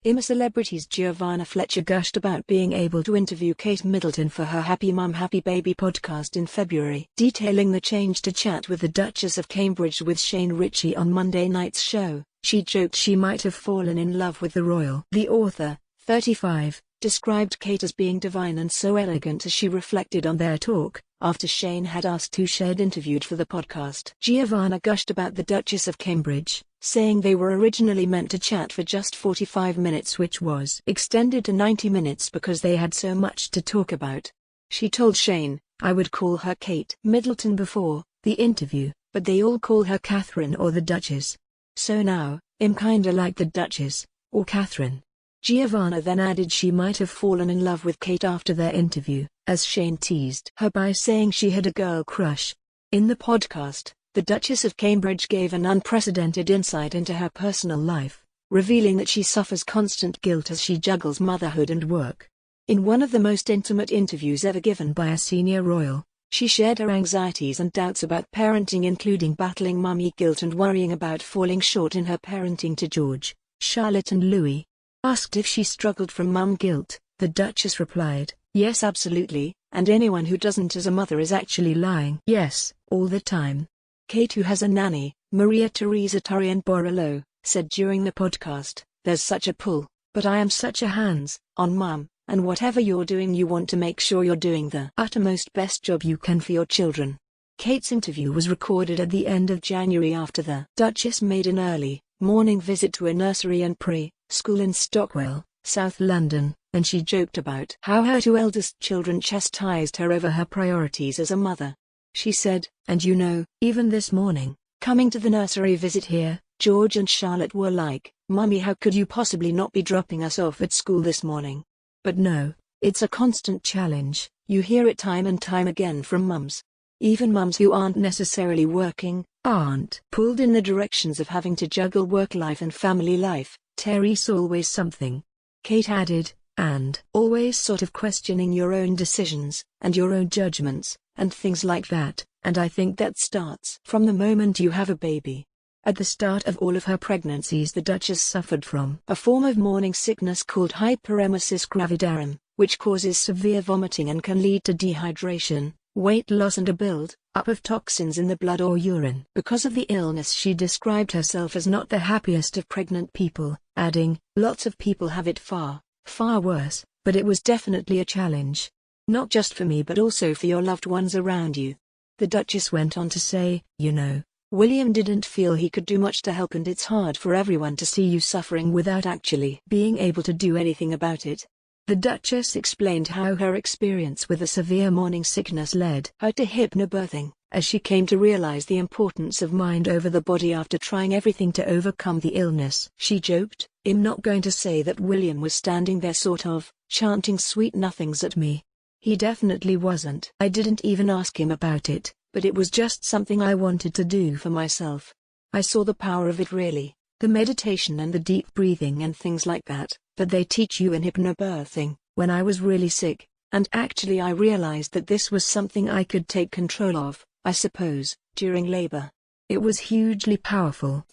Celebrities Giovanna Fletcher gushed about being able to interview Kate Middleton for her Happy Mum Happy Baby podcast in February. Detailing the change to chat with the Duchess of Cambridge with Shane Ritchie on Monday night's show, she joked she might have fallen in love with the royal. The author, 35, described Kate as being divine and so elegant as she reflected on their talk, after Shane had asked who she'd interviewed for the podcast. Giovanna gushed about the Duchess of Cambridge, saying they were originally meant to chat for just 45 minutes, which was extended to 90 minutes because they had so much to talk about. She told Shane, "I would call her Kate Middleton before the interview, but they all call her Catherine or the Duchess. So now, I'm kinda like the Duchess, or Catherine." Giovanna then added she might have fallen in love with Kate after their interview, as Shane teased her by saying she had a girl crush. In the podcast, the Duchess of Cambridge gave an unprecedented insight into her personal life, revealing that she suffers constant guilt as she juggles motherhood and work. In one of the most intimate interviews ever given by a senior royal, she shared her anxieties and doubts about parenting, including battling mummy guilt and worrying about falling short in her parenting to George, Charlotte and Louis. Asked if she struggled from mum guilt, the Duchess replied, "Yes, absolutely, and anyone who doesn't as a mother is actually lying. Yes, all the time." Kate, who has a nanny, Maria Teresa Torrian-Borrello, said during the podcast, "There's such a pull, but I am such a hands-on mum, and whatever you're doing you want to make sure you're doing the uttermost best job you can for your children." Kate's interview was recorded at the end of January after the Duchess made an early morning visit to a nursery and pre-school in Stockwell, South London, and she joked about how her two eldest children chastised her over her priorities as a mother. She said, "And you know, even this morning, coming to the nursery visit here, George and Charlotte were like, 'Mummy, how could you possibly not be dropping us off at school this morning?' But no, it's a constant challenge. You hear it time and time again from mums. Even mums who aren't necessarily working, aren't pulled in the directions of having to juggle work life and family life. There's always something." Kate added, "and always sort of questioning your own decisions, and your own judgments, and things like that, and I think that starts from the moment you have a baby." At the start of all of her pregnancies, the Duchess suffered from a form of morning sickness called hyperemesis gravidarum, which causes severe vomiting and can lead to dehydration, weight loss and a build-up of toxins in the blood or urine. Because of the illness, she described herself as not the happiest of pregnant people, adding, "Lots of people have it far, far worse, but it was definitely a challenge. Not just for me but also for your loved ones around you." The Duchess went on to say, "You know, William didn't feel he could do much to help, and it's hard for everyone to see you suffering without actually being able to do anything about it." The Duchess explained how her experience with a severe morning sickness led her to hypnobirthing, as she came to realize the importance of mind over the body after trying everything to overcome the illness. She joked, "I'm not going to say that William was standing there sort of chanting sweet nothings at me. He definitely wasn't. I didn't even ask him about it, but it was just something I wanted to do for myself. I saw the power of it, really, the meditation and the deep breathing and things like that they teach you in hypnobirthing, when I was really sick, and actually I realized that this was something I could take control of, I suppose, during labor. It was hugely powerful."